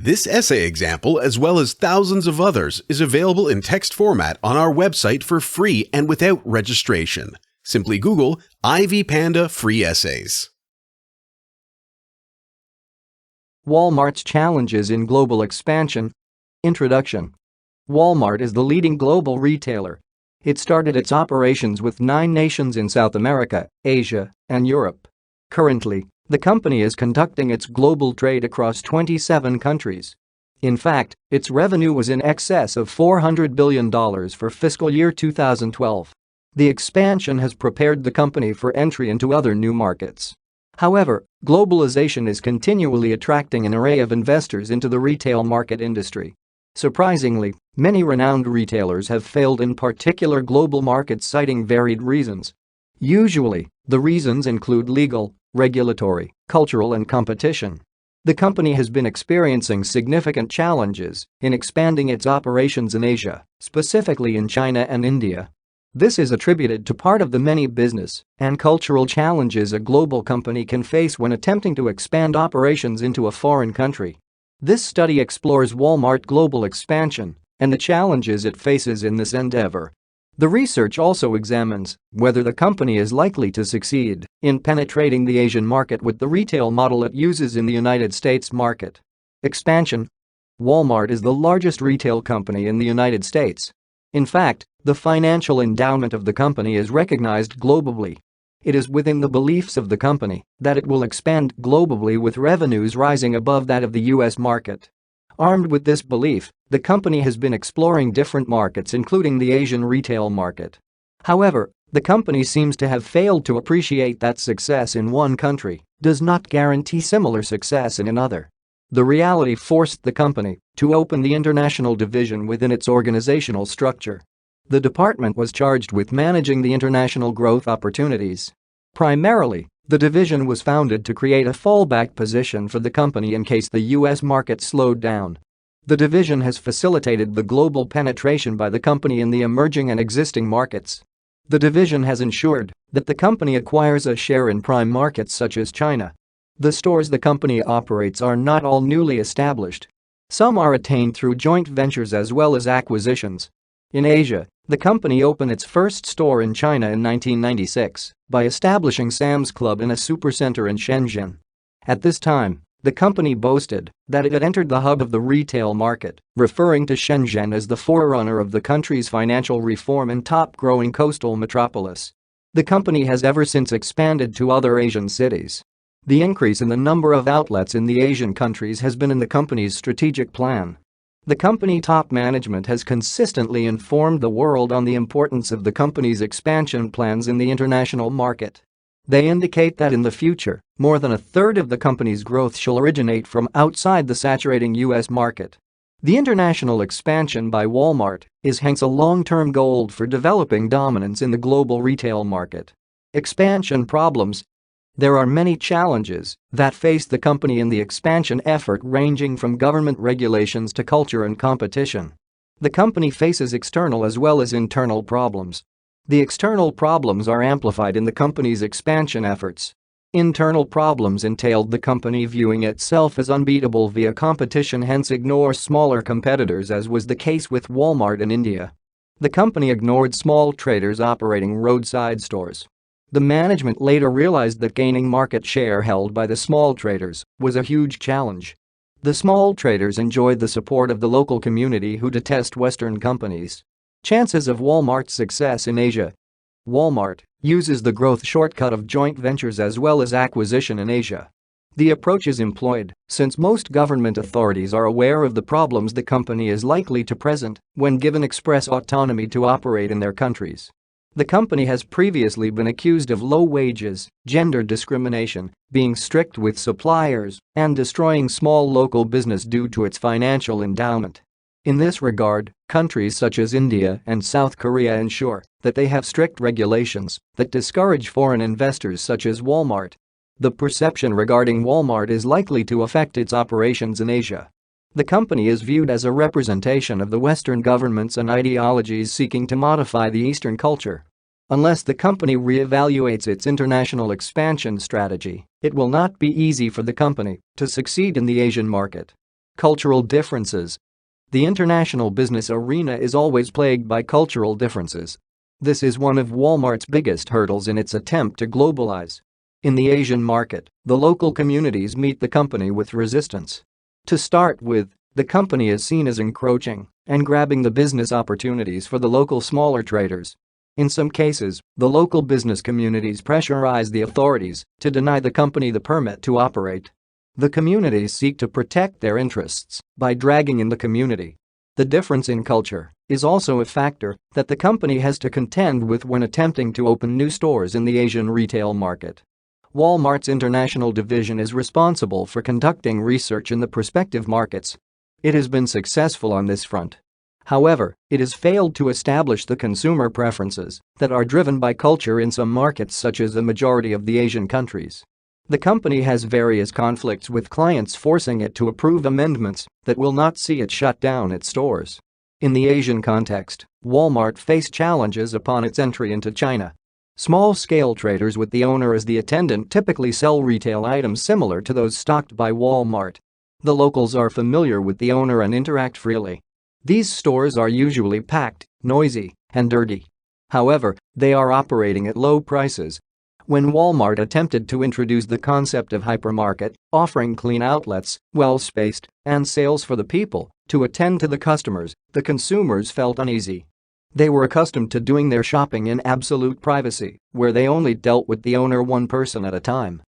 This essay example, as well as thousands of others, is available in text format on our website for free and without registration. Simply Google Ivy Panda Free Essays. Wal-Mart's challenges in global expansion. Introduction. Wal-Mart is the leading global retailer. It started its operations with 9 nations in South America, Asia, and Europe. Currently, the company is conducting its global trade across 27 countries. In fact, its revenue was in excess of $400 billion for fiscal year 2012. The expansion has prepared the company for entry into other new markets. However, globalization is continually attracting an array of investors into the retail market industry. Surprisingly, many renowned retailers have failed in particular global markets, citing varied reasons. Usually, the reasons include legal, regulatory, cultural, and competition. The company has been experiencing significant challenges in expanding its operations in Asia, specifically in China and India. This is attributed to part of the many business and cultural challenges a global company can face when attempting to expand operations into a foreign country. This study explores Wal-Mart global expansion and the challenges it faces in this endeavor. The research also examines whether the company is likely to succeed in penetrating the Asian market with the retail model it uses in the United States market. Expansion. Wal-Mart is the largest retail company in the United States. In fact, the financial endowment of the company is recognized globally. It is within the beliefs of the company that it will expand globally with revenues rising above that of the U.S. market. Armed with this belief, the company has been exploring different markets, including the Asian retail market. However, the company seems to have failed to appreciate that success in one country does not guarantee similar success in another. The reality forced the company to open the international division within its organizational structure. The department was charged with managing the international growth opportunities. Primarily, the division was founded to create a fallback position for the company in case the U.S. market slowed down. The division has facilitated the global penetration by the company in the emerging and existing markets. The division has ensured that the company acquires a share in prime markets such as China. The stores the company operates are not all newly established. Some are attained through joint ventures as well as acquisitions. In Asia, the company opened its first store in China in 1996 by establishing Sam's Club in a supercenter in Shenzhen. At this time, the company boasted that it had entered the hub of the retail market, referring to Shenzhen as the forerunner of the country's financial reform and top-growing coastal metropolis. The company has ever since expanded to other Asian cities. The increase in the number of outlets in the Asian countries has been in the company's strategic plan. The company top management has consistently informed the world on the importance of the company's expansion plans in the international market. They indicate that in the future, more than a third of the company's growth shall originate from outside the saturating U.S. market. The international expansion by Wal-Mart is hence a long-term goal for developing dominance in the global retail market. Expansion problems. There are many challenges that face the company in the expansion effort, ranging from government regulations to culture and competition. The company faces external as well as internal problems. The external problems are amplified in the company's expansion efforts. Internal problems entailed the company viewing itself as unbeatable via competition, hence ignore smaller competitors, as was the case with Wal-Mart in India. The company ignored small traders operating roadside stores. The management later realized that gaining market share held by the small traders was a huge challenge. The small traders enjoyed the support of the local community, who detest Western companies. Chances of Wal-Mart's success in Asia. Wal-Mart uses the growth shortcut of joint ventures as well as acquisition in Asia. The approach is employed since most government authorities are aware of the problems the company is likely to present when given express autonomy to operate in their countries. The company has previously been accused of low wages, gender discrimination, being strict with suppliers, and destroying small local business due to its financial endowment. In this regard, countries such as India and South Korea ensure that they have strict regulations that discourage foreign investors such as Wal-Mart. The perception regarding Wal-Mart is likely to affect its operations in Asia. The company is viewed as a representation of the Western governments and ideologies seeking to modify the Eastern culture. Unless the company reevaluates its international expansion strategy, it will not be easy for the company to succeed in the Asian market. Cultural differences. The international business arena is always plagued by cultural differences. This is one of Walmart's biggest hurdles in its attempt to globalize. In the Asian market, the local communities meet the company with resistance. To start with, the company is seen as encroaching and grabbing the business opportunities for the local smaller traders. In some cases, the local business communities pressurize the authorities to deny the company the permit to operate. The communities seek to protect their interests by dragging in the community. The difference in culture is also a factor that the company has to contend with when attempting to open new stores in the Asian retail market. Walmart's international division is responsible for conducting research in the prospective markets. It has been successful on this front. However, it has failed to establish the consumer preferences that are driven by culture in some markets such as the majority of the Asian countries. The company has various conflicts with clients forcing it to approve amendments that will not see it shut down its stores. In the Asian context, Walmart faced challenges upon its entry into China. Small-scale traders with the owner as the attendant typically sell retail items similar to those stocked by Walmart. The locals are familiar with the owner and interact freely. These stores are usually packed, noisy, and dirty. However, they are operating at low prices. When Walmart attempted to introduce the concept of hypermarket, offering clean outlets, well-spaced, and sales for the people to attend to the customers, the consumers felt uneasy. They were accustomed to doing their shopping in absolute privacy, where they only dealt with the owner one person at a time.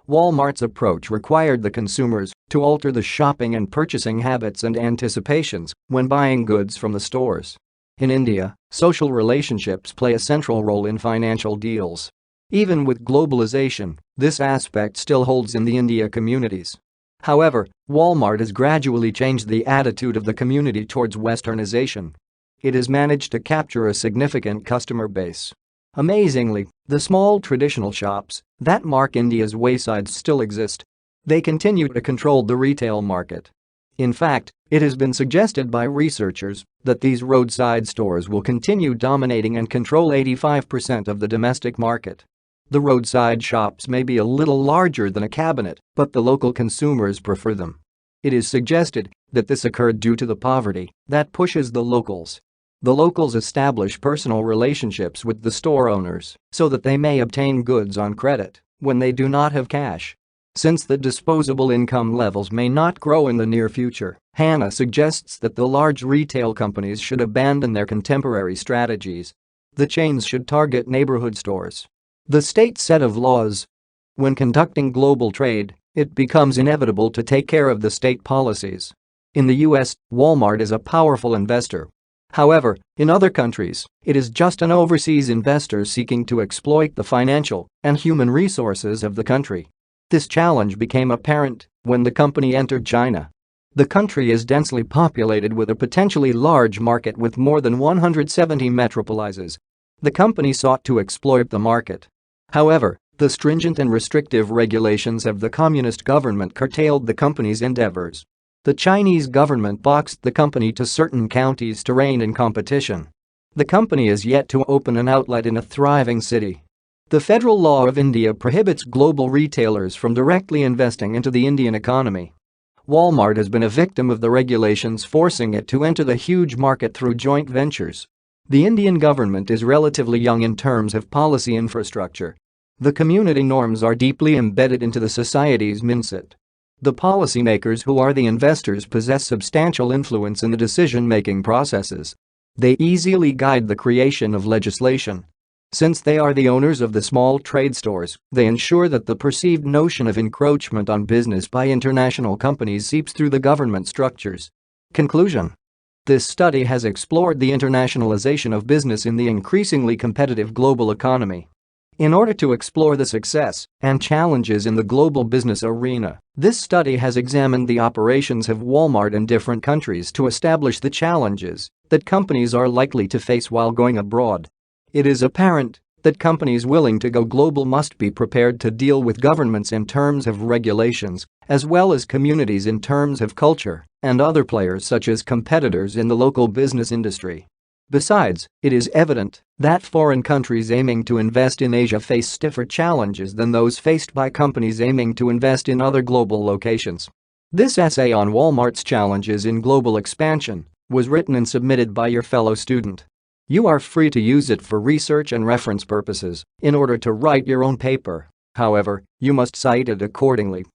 Walmart's approach required the consumers to alter the shopping and purchasing habits and anticipations when buying goods from the stores. In India, social relationships play a central role in financial deals. Even with globalization, this aspect still holds in the India communities. However, Walmart has gradually changed the attitude of the community towards westernization. It has managed to capture a significant customer base. Amazingly, the small traditional shops that mark India's waysides still exist. They continue to control the retail market. In fact, it has been suggested by researchers that these roadside stores will continue dominating and control 85% of the domestic market. The roadside shops may be a little larger than a cabinet, but the local consumers prefer them. It is suggested that this occurred due to the poverty that pushes the locals. The locals establish personal relationships with the store owners so that they may obtain goods on credit when they do not have cash. Since the disposable income levels may not grow in the near future, Hanna suggests that the large retail companies should abandon their contemporary strategies. The chains should target neighborhood stores. The state set of laws. When conducting global trade, it becomes inevitable to take care of the state policies. In the US, Walmart is a powerful investor. However, in other countries, it is just an overseas investor seeking to exploit the financial and human resources of the country. This challenge became apparent when the company entered China. The country is densely populated with a potentially large market with more than 170 metropolises. The company sought to exploit the market. However, the stringent and restrictive regulations of the communist government curtailed the company's endeavors. The Chinese government boxed the company to certain counties to rein in competition. The company is yet to open an outlet in a thriving city. The federal law of India prohibits global retailers from directly investing into the Indian economy. Walmart has been a victim of the regulations forcing it to enter the huge market through joint ventures. The Indian government is relatively young in terms of policy infrastructure. The community norms are deeply embedded into the society's mindset. The policymakers who are the investors possess substantial influence in the decision-making processes. They easily guide the creation of legislation. Since they are the owners of the small trade stores, they ensure that the perceived notion of encroachment on business by international companies seeps through the government structures. Conclusion. This study has explored the internationalization of business in the increasingly competitive global economy. In order to explore the success and challenges in the global business arena, this study has examined the operations of Walmart in different countries to establish the challenges that companies are likely to face while going abroad. It is apparent that companies willing to go global must be prepared to deal with governments in terms of regulations, as well as communities in terms of culture and other players such as competitors in the local business industry. Besides, it is evident that foreign countries aiming to invest in Asia face stiffer challenges than those faced by companies aiming to invest in other global locations. This essay on Wal-Mart's challenges in global expansion was written and submitted by your fellow student. You are free to use it for research and reference purposes in order to write your own paper. However, you must cite it accordingly.